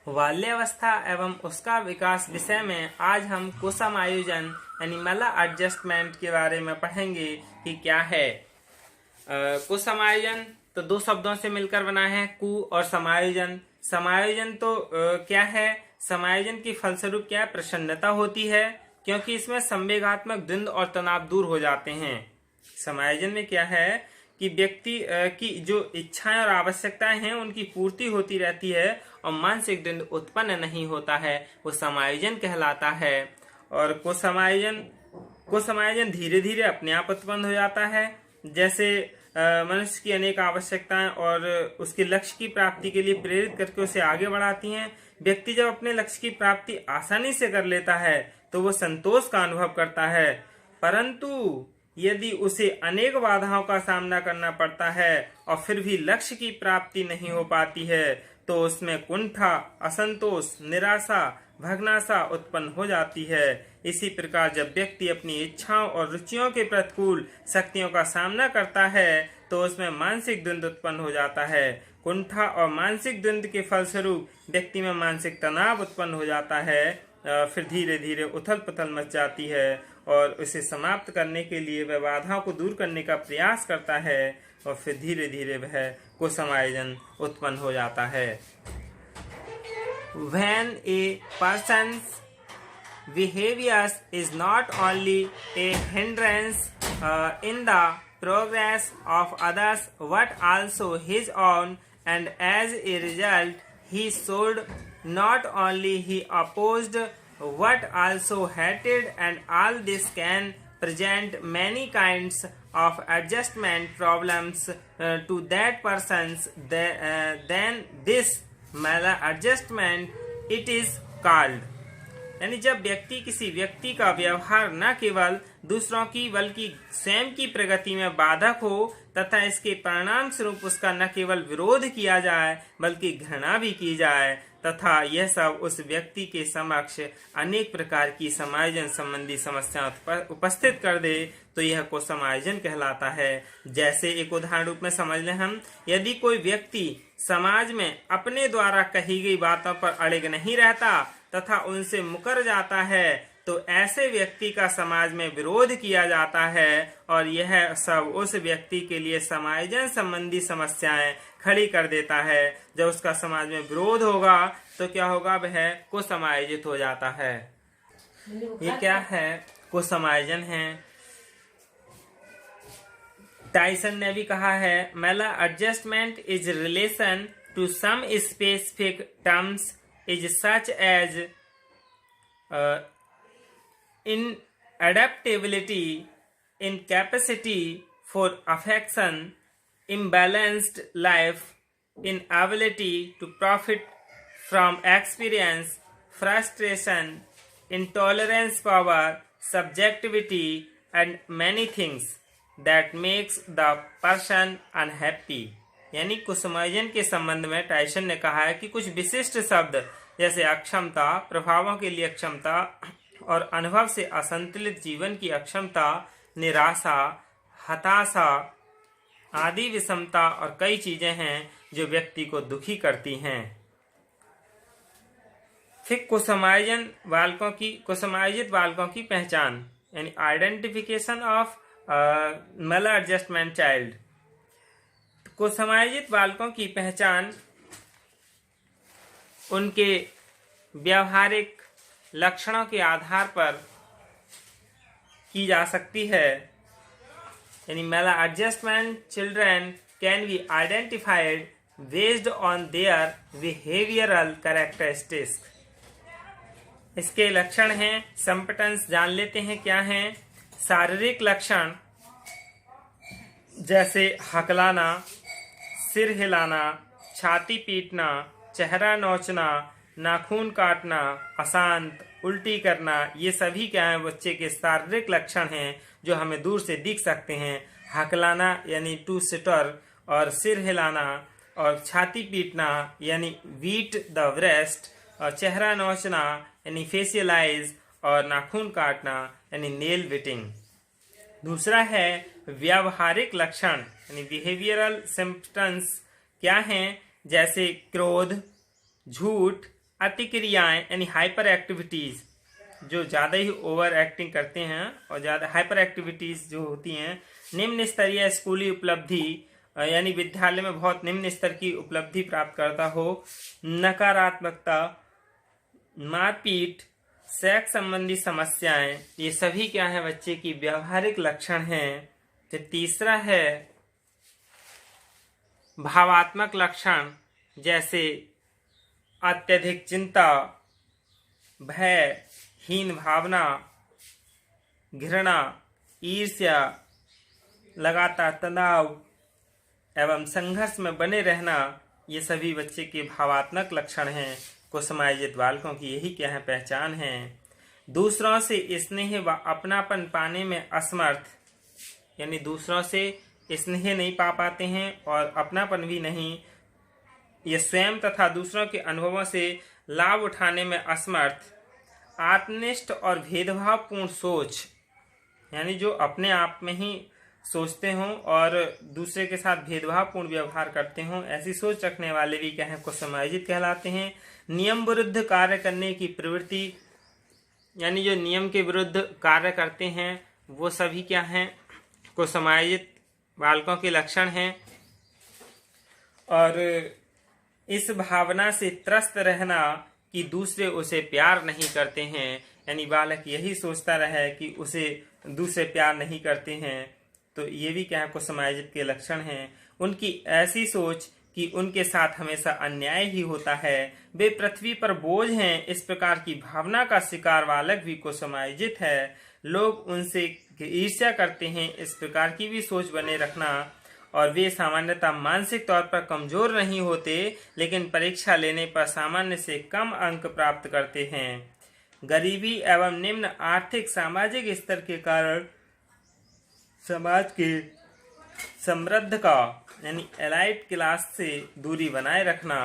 बाल्यावस्था एवं उसका विकास विषय में आज हम कुसमायोजन यानी मला एडजस्टमेंट के बारे में पढ़ेंगे कि क्या है। कुसमायोजन तो दो शब्दों से मिलकर बना है, कु और समायोजन। समायोजन तो क्या है? समायोजन की फलस्वरूप क्या प्रसन्नता होती है, क्योंकि इसमें संवेगात्मक द्वंद्व और तनाव दूर हो जाते हैं। समायोजन में क्या है कि व्यक्ति की जो इच्छाएं और आवश्यकताएं हैं उनकी पूर्ति होती रहती है और मानसिक द्वंद्व उत्पन्न नहीं होता है, वो समायोजन कहलाता है। और कुसमायोजन धीरे धीरे अपने आप उत्पन्न हो जाता है। जैसे मनुष्य की अनेक आवश्यकताएं और उसके लक्ष्य की प्राप्ति के लिए प्रेरित करके उसे आगे बढ़ाती हैं। व्यक्ति जब अपने लक्ष्य की प्राप्ति आसानी से कर लेता है तो वो संतोष का अनुभव करता है, परंतु यदि उसे अनेक बाधाओं का सामना करना पड़ता है और फिर भी लक्ष्य की प्राप्ति नहीं हो पाती है तो उसमें कुंठा, असंतोष, निराशा, भग्नाशा उत्पन्न हो जाती है। इसी प्रकार जब व्यक्ति अपनी इच्छाओं और रुचियों के प्रतिकूल शक्तियों का सामना करता है तो उसमें मानसिक द्वंद्व उत्पन्न हो जाता है। कुंठा और मानसिक द्वंद्व के फलस्वरूप व्यक्ति में मानसिक तनाव उत्पन्न हो जाता है। फिर धीरे धीरे उथल पुथल मच जाती है और उसे समाप्त करने के लिए वह बाधाओं को दूर करने का प्रयास करता है और फिर धीरे धीरे वह कुसमायोजन उत्पन्न हो जाता है। When a person's behavior is not only a hindrance in the progress of others but also his own, and as a result he showed not only he opposed but also hated, and all this can present many kinds of adjustment problems to that person's then this maladjustment it is called। यानी जब व्यक्ति किसी व्यक्ति का व्यवहार न केवल दूसरों की बल्कि स्वयं की प्रगति में बाधक हो तथा इसके परिणाम स्वरूप उसका न केवल विरोध किया जाए बल्कि घृणा भी की जाए तथा यह सब उस व्यक्ति के समक्ष अनेक प्रकार की समायोजन संबंधी समस्याएं उपस्थित कर दे तो यह कुसमायोजन कहलाता है। जैसे एक उदाहरण रूप में समझ लें हम, यदि कोई व्यक्ति समाज में अपने द्वारा कही गई बातों पर अड़िग नहीं रहता तथा उनसे मुकर जाता है तो ऐसे व्यक्ति का समाज में विरोध किया जाता है और यह सब उस व्यक्ति के लिए समायोजन संबंधी समस्याएं खड़ी कर देता है। जब उसका समाज में विरोध होगा तो क्या होगा? वह कुसमायोजित हो जाता है। ये क्या है? कुसमायोजन है। टाइसन ने भी कहा है, maladjustment is relation to some specific terms is such as inadaptability, incapacity for affection, imbalanced life, inability to profit from experience, frustration, intolerance power, subjectivity, and many things that makes the person unhappy। यानी कुसमायोजन के संबंध में Tyson ने कहा है कि कुछ विशिष्ट शब्द जैसे अक्षमता, प्रभावों के लिए अक्षमता और अनुभव से असंतुलित जीवन की अक्षमता, निराशा, हताशा आदि विषमता और कई चीजें हैं जो व्यक्ति को दुखी करती हैं। फिर कुसमायोजित बालकों की पहचान यानी identification of maladjustment child. कुसमायोजित बालकों की पहचान उनके व्यावहारिक लक्षणों के आधार पर की जा सकती है। यानी maladjustment children can be identified based on their behavioural characteristics. इसके लक्षण हैं, सिम्पटम्स जान लेते हैं क्या हैं। शारीरिक लक्षण जैसे हकलाना, सिर हिलाना, छाती पीटना, चेहरा नोचना, नाखून काटना, अशांत, उल्टी करना, ये सभी क्या है? बच्चे के शारीरिक लक्षण हैं जो हमें दूर से दिख सकते हैं। हकलाना यानी टू सिटर और सिर हिलाना और छाती पीटना यानी बीट द ब्रेस्ट और चेहरा नोचना यानी फेशियल आइज और नाखून काटना यानी नेल बिटिंग। दूसरा है व्यावहारिक लक्षण यानी बिहेवियरल सिम्पटम्स क्या हैं? जैसे क्रोध, झूठ, अतिक्रियाएं यानी हाइपर एक्टिविटीज, जो ज़्यादा ही ओवर एक्टिंग करते हैं और ज़्यादा हाइपर एक्टिविटीज जो होती हैं, निम्न स्तरीय स्कूली उपलब्धि यानी विद्यालय में बहुत निम्न स्तर की उपलब्धि प्राप्त करता हो, नकारात्मकता, मारपीट, सेक्स संबंधी समस्याएं, ये सभी क्या है बच्चे की व्यवहारिक लक्षण हैं। फिर तीसरा है भावात्मक लक्षण, जैसे अत्यधिक चिंता, भय, हीन भावना, घृणा, ईर्ष्या, लगातार तनाव एवं संघर्ष में बने रहना, ये सभी बच्चे के भावात्मक लक्षण हैं। कुसुमायोजित बालकों की यही क्या है पहचान है। दूसरों से स्नेह व अपनापन पाने में असमर्थ, यानी दूसरों से स्नेह नहीं पा पाते हैं और अपनापन भी नहीं, ये स्वयं तथा दूसरों के अनुभवों से लाभ उठाने में असमर्थ, आत्मनिष्ठ और भेदभावपूर्ण सोच, यानी जो अपने आप में ही सोचते हों और दूसरे के साथ भेदभावपूर्ण व्यवहार करते हों, ऐसी सोच रखने वाले भी क्या है कुसुमायोजित कहलाते हैं। नियम विरुद्ध कार्य करने की प्रवृत्ति, यानी जो नियम के विरुद्ध कार्य करते हैं वो सभी क्या हैं कुसुमायोजित बालकों के लक्षण हैं। और इस भावना से त्रस्त रहना कि दूसरे उसे प्यार नहीं करते हैं, यानी बालक यही सोचता रहे कि उसे दूसरे प्यार नहीं करते हैं, तो ये भी क्या है कुसुमायोजित के लक्षण हैं। उनकी ऐसी सोच कि उनके साथ हमेशा अन्याय ही होता है, वे पृथ्वी पर बोझ हैं, इस प्रकार की भावना का शिकार बालक भी कुसुमायोजित है। लोग उनसे ईर्ष्या करते हैं, इस प्रकार की भी सोच बने रखना। और वे सामान्यतः मानसिक तौर पर कमजोर नहीं होते, लेकिन परीक्षा लेने पर सामान्य से कम अंक प्राप्त करते हैं। गरीबी एवं निम्न आर्थिक सामाजिक स्तर के कारण समाज के समृद्ध का यानी एलाइट क्लास से दूरी बनाए रखना,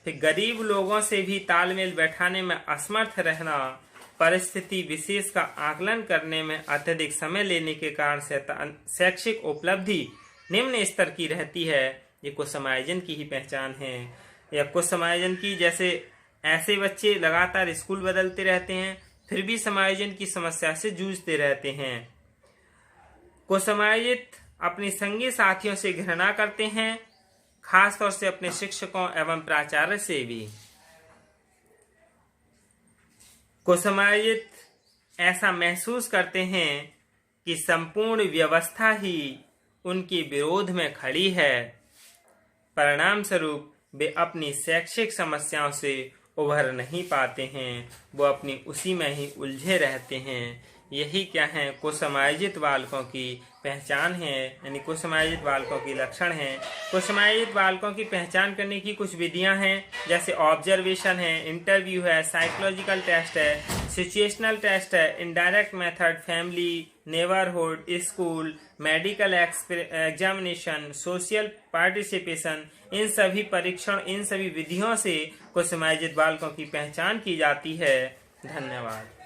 फिर गरीब लोगों से भी तालमेल बैठाने में असमर्थ रहना, परिस्थिति विशेष का आकलन करने में अत्यधिक समय लेने के कारण शैक्षिक उपलब्धि निम्न स्तर की रहती है, ये कुसुमायोजन की ही पहचान है। या कुसुमायोजन की जैसे ऐसे बच्चे लगातार स्कूल बदलते रहते हैं फिर भी समायोजन की समस्या से जूझते रहते हैं। कुसुमायोजित अपने संगी साथियों से घृणा करते हैं, खासतौर से अपने शिक्षकों एवं प्राचार्य से भी। कुसुमायोजित ऐसा महसूस करते हैं कि संपूर्ण व्यवस्था ही उनके विरोध में खड़ी है, परिणाम स्वरूप वे अपनी शैक्षिक समस्याओं से उभर नहीं पाते हैं, वो अपनी उसी में ही उलझे रहते हैं। यही क्या है कुसुमायोजित बालकों की पहचान है, यानी कुसुमायोजित बालकों की लक्षण हैं। कुसुमायोजित बालकों की पहचान करने की कुछ विधियां हैं, जैसे ऑब्जर्वेशन है, इंटरव्यू है, साइकोलॉजिकल टेस्ट है, सिचुएशनल टेस्ट है, indirect method, family, neighbourhood, school, medical examination, social participation, इन सभी परीक्षण, इन सभी विधियों से कुसुमायोजित बालकों की पहचान की जाती है। धन्यवाद।